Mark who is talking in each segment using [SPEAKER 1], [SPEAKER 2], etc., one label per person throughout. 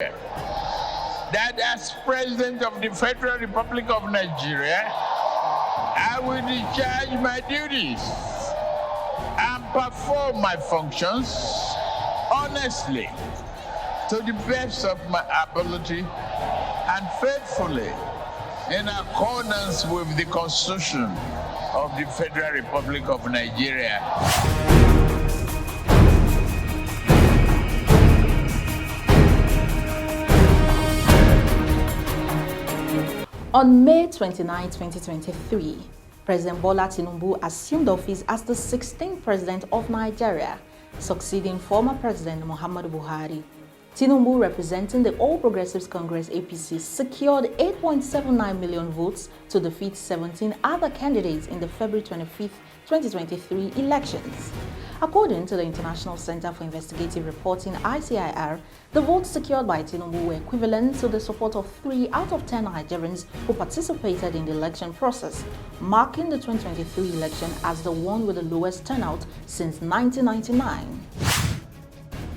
[SPEAKER 1] that as President of the Federal Republic of Nigeria, I will discharge my duties and perform my functions honestly, to the best of my ability, and faithfully in accordance with the Constitution of the Federal Republic of Nigeria.
[SPEAKER 2] On May 29, 2023, President Bola Tinubu assumed office as the 16th President of Nigeria, succeeding former President Muhammadu Buhari. Tinubu, representing the All Progressives Congress APC, secured 8.79 million votes to defeat 17 other candidates in the February 25, 2023 elections. According to the International Center for Investigative Reporting (ICIR), the votes secured by Tinubu were equivalent to the support of 3 out of 10 Nigerians who participated in the election process, marking the 2023 election as the one with the lowest turnout since 1999.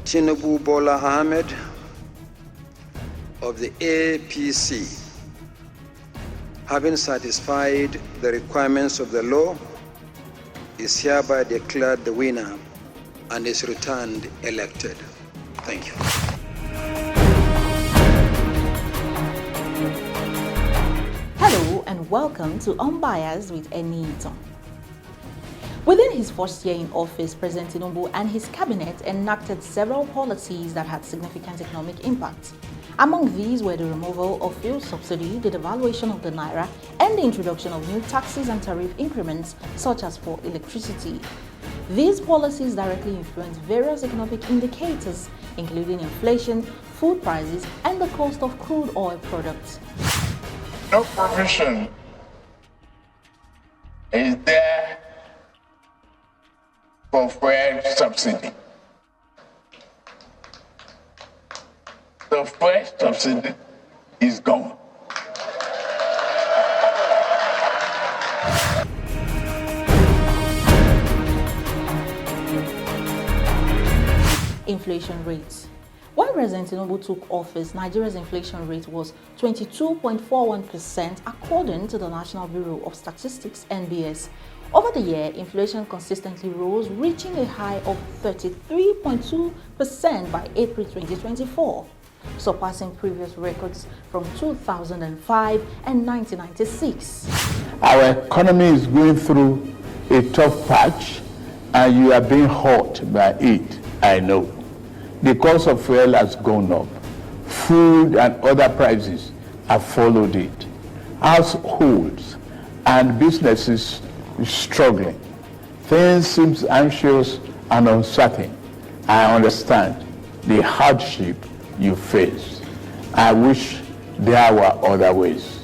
[SPEAKER 3] Tinubu Bola Ahmed of the APC, having satisfied the requirements of the law, is hereby declared the winner and is returned elected. Thank you.
[SPEAKER 2] Hello and welcome to Unbiased with Enito. Within his first year in office, President Tinubu and his cabinet enacted several policies that had significant economic impact. Among these were the removal of fuel subsidy, the devaluation of the naira, and the introduction of new taxes and tariff increments, such as for electricity. These policies directly influence various economic indicators, including inflation, food prices, and the cost of crude oil products.
[SPEAKER 1] No provision is there for fuel subsidy. The fuel subsidy is gone.
[SPEAKER 2] Inflation rates. When President Tinubu took office, Nigeria's inflation rate was 22.41% according to the National Bureau of Statistics (NBS). Over the year, inflation consistently rose, reaching a high of 33.2% by April 2024, surpassing previous records from 2005 and 1996.
[SPEAKER 1] Our economy is going through a tough patch, and you are being hurt by it, I know. The cost of fuel has gone up. Food and other prices have followed it. Households and businesses are struggling. Things seem anxious and uncertain. I understand the hardship you face. I wish there were other ways.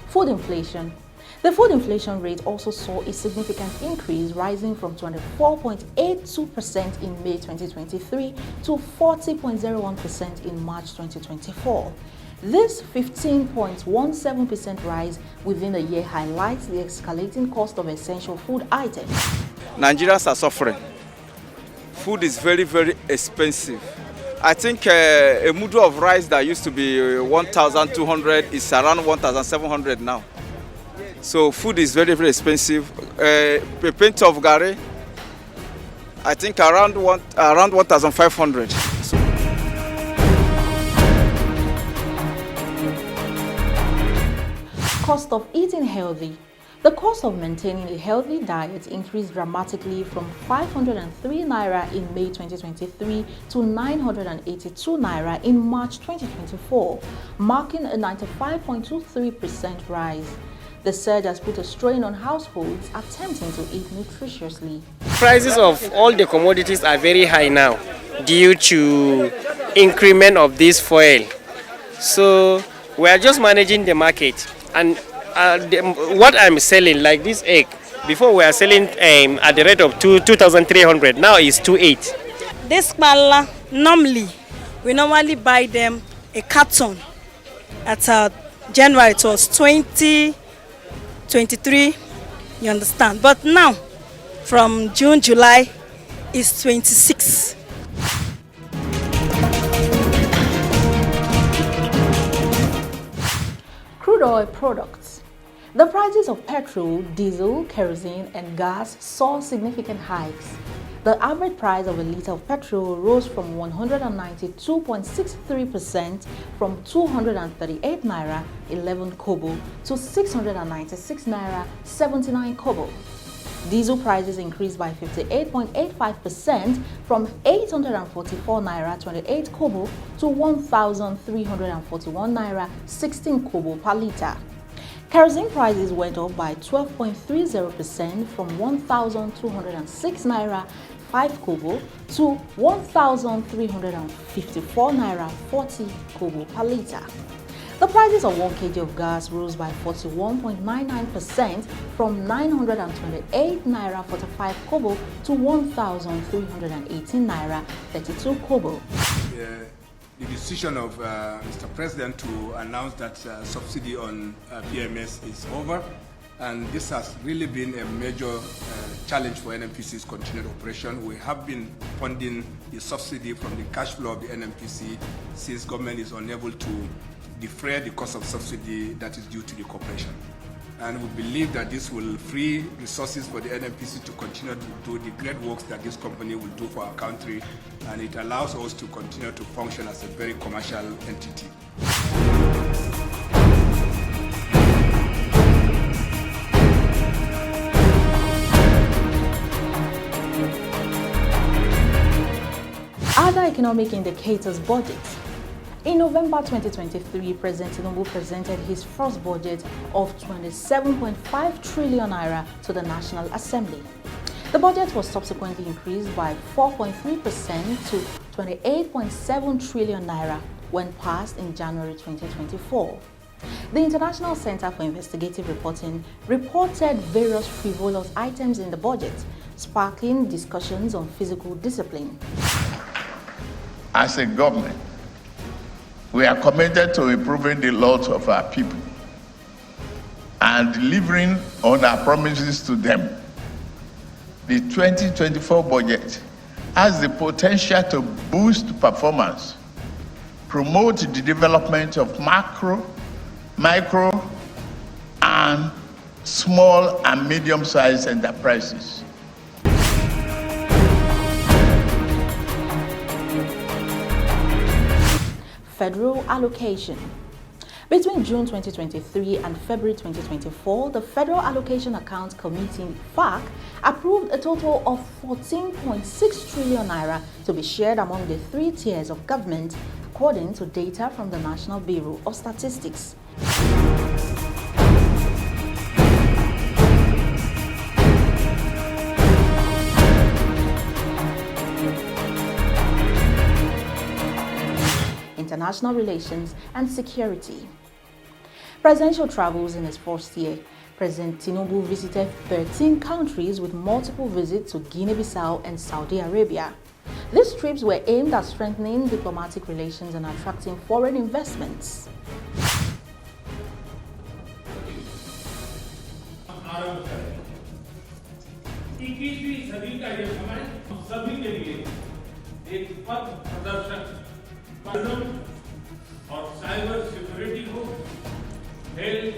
[SPEAKER 2] Food inflation. The food inflation rate also saw a significant increase, rising from 24.82% in May 2023 to 40.01% in March 2024. This 15.17% rise within a year highlights the escalating cost of essential food items.
[SPEAKER 4] Nigerians are suffering. Food is very, very expensive. I think a mudu of rice that used to be 1,200 is around 1,700 now. So food is very, very expensive. A pint of gari, I think around 1,500.
[SPEAKER 2] Cost of eating healthy. The cost of maintaining a healthy diet increased dramatically from 503 naira in May 2023 to 982 naira in March 2024, marking a 95.23% rise. The surge has put a strain on households attempting to eat nutritiously.
[SPEAKER 5] Prices of all the commodities are very high now due to increment of this fuel. So we are just managing the market, and what I'm selling, like this egg, before we are selling at the rate of 2,300, now is 2,800.
[SPEAKER 6] This mala, normally we buy them a carton at January. It was 2023, you understand, but now from June, July is 26.
[SPEAKER 2] Crude oil products. The prices of petrol, diesel, kerosene, and gas saw significant hikes. The average price of a liter of petrol rose from 192.63% from 238 naira 11 kobo to 696 naira 79 kobo. Diesel prices increased by 58.85% from 844 naira 28 kobo to 1,341 naira 16 kobo per liter. Kerosene prices went up by 12.30% from 1,206 naira 5 kobo to 1,354 naira 40 kobo per liter. The prices of 1 kg of gas rose by 41.99% from 928 naira 45 kobo to 1,318 naira 32 kobo.
[SPEAKER 7] The decision of Mr. President to announce that subsidy on PMS is over, and this has really been a major challenge for NNPC's continued operation. We have been funding the subsidy from the cash flow of the NNPC since government is unable to defray the cost of subsidy that is due to the corporation. And we believe that this will free resources for the NNPC to continue to do the great works that this company will do for our country, and it allows us to continue to function as a very commercial entity.
[SPEAKER 2] Other economic indicators budget. In November 2023, President Tinubu presented his first budget of 27.5 trillion naira to the National Assembly. The budget was subsequently increased by 4.3% to 28.7 trillion naira when passed in January 2024. The International Center for Investigative Reporting reported various frivolous items in the budget, sparking discussions on fiscal discipline.
[SPEAKER 1] As a government, we are committed to improving the lot of our people and delivering on our promises to them. The 2024 budget has the potential to boost performance, promote the development of macro, micro, and small and medium-sized enterprises.
[SPEAKER 2] Federal allocation. Between June 2023 and February 2024, the Federal Allocation Account Committee, FAC, approved a total of 14.6 trillion naira to be shared among the 3 tiers of government, according to data from the National Bureau of Statistics. International relations and security. Presidential travels in his first year. President Tinubu visited 13 countries with multiple visits to Guinea-Bissau and Saudi Arabia. These trips were aimed at strengthening diplomatic relations and attracting foreign investments.
[SPEAKER 8] और cyber security को health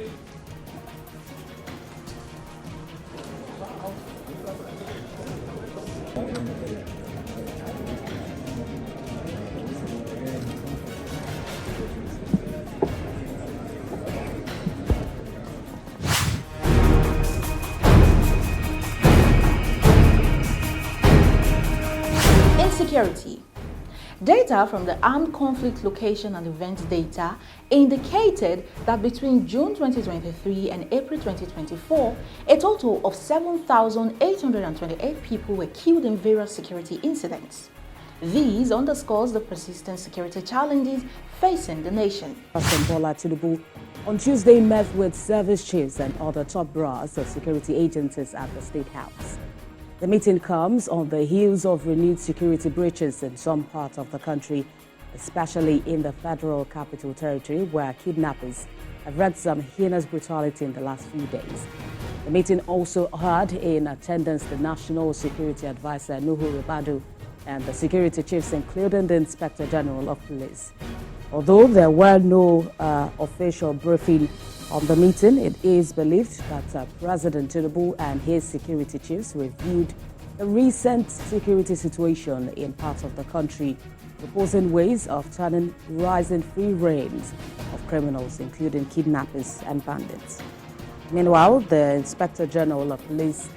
[SPEAKER 2] Insecurity. Data from the Armed Conflict Location and Events data indicated that between June 2023 and April 2024, a total of 7,828 people were killed in various security incidents. These underscores the persistent security challenges facing the nation.
[SPEAKER 9] President Bola Tinubu on Tuesday met with service chiefs and other top brass of security agencies at the State House. The meeting comes on the heels of renewed security breaches in some parts of the country, especially in the Federal Capital Territory, where kidnappers have wreaked some heinous brutality in the last few days. The meeting also had in attendance the National Security Advisor, Nuhu Ribadu, and the security chiefs, including the Inspector General of Police. Although there were no official briefing on the meeting, it is believed that President Tinubu and his security chiefs reviewed the recent security situation in parts of the country, proposing ways of turning rising free reins of criminals, including kidnappers and bandits. Meanwhile, the Inspector General of Police,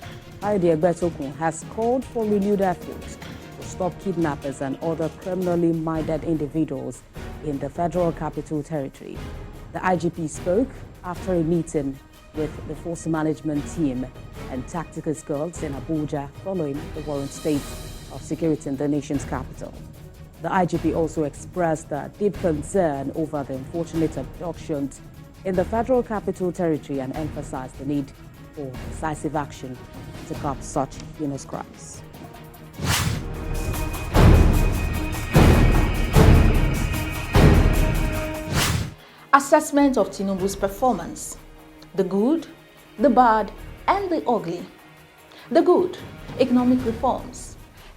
[SPEAKER 9] Aide Egbetokun, has called for renewed efforts to stop kidnappers and other criminally minded individuals in the Federal Capital Territory. The IGP spoke after a meeting with the force management team and tactical squads in Abuja following the warrant state of security in the nation's capital. The IGP also expressed deep concern over the unfortunate abductions in the Federal Capital Territory and emphasized the need for decisive action to curb such heinous crimes.
[SPEAKER 2] Assessment of Tinubu's performance. The good, the bad, and the ugly. The good, economic reforms.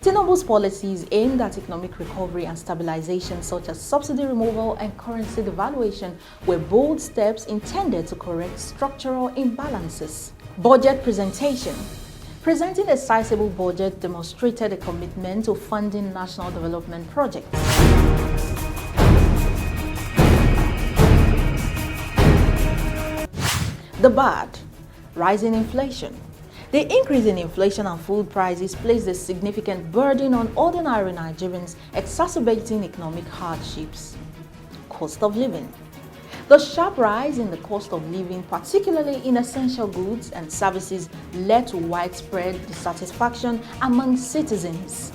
[SPEAKER 2] Tinubu's policies aimed at economic recovery and stabilization, such as subsidy removal and currency devaluation, were bold steps intended to correct structural imbalances. Budget presentation. Presenting a sizable budget demonstrated a commitment to funding national development projects. The bad, rising inflation. The increase in inflation and food prices placed a significant burden on ordinary Nigerians, exacerbating economic hardships. Cost of living. The sharp rise in the cost of living, particularly in essential goods and services, led to widespread dissatisfaction among citizens.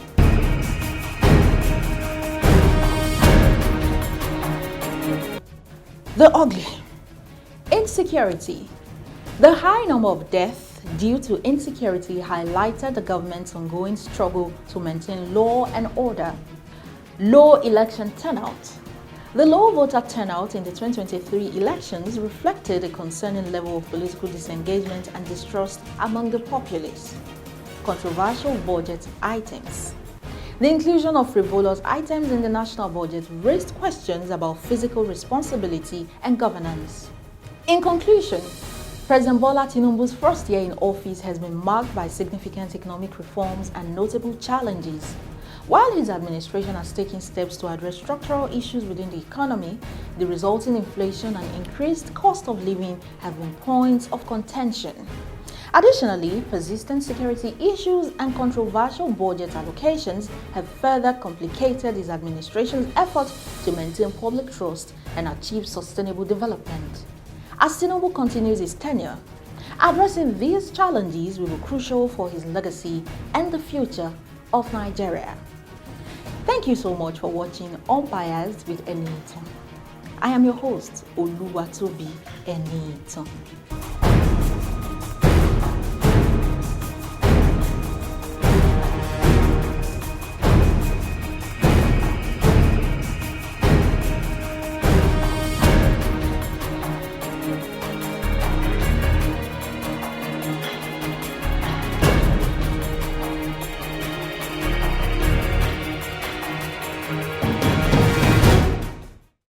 [SPEAKER 2] The ugly. Insecurity. The high number of deaths due to insecurity highlighted the government's ongoing struggle to maintain law and order. Low election turnout. The low voter turnout in the 2023 elections reflected a concerning level of political disengagement and distrust among the populace. Controversial budget items. The inclusion of frivolous items in the national budget raised questions about fiscal responsibility and governance. In conclusion, President Bola Tinubu's first year in office has been marked by significant economic reforms and notable challenges. While his administration has taken steps to address structural issues within the economy, the resulting inflation and increased cost of living have been points of contention. Additionally, persistent security issues and controversial budget allocations have further complicated his administration's efforts to maintain public trust and achieve sustainable development. As Tinubu continues his tenure, addressing these challenges will be crucial for his legacy and the future of Nigeria. Thank you so much for watching Unbiased with Eniton. I am your host, Oluwatobi Eniton.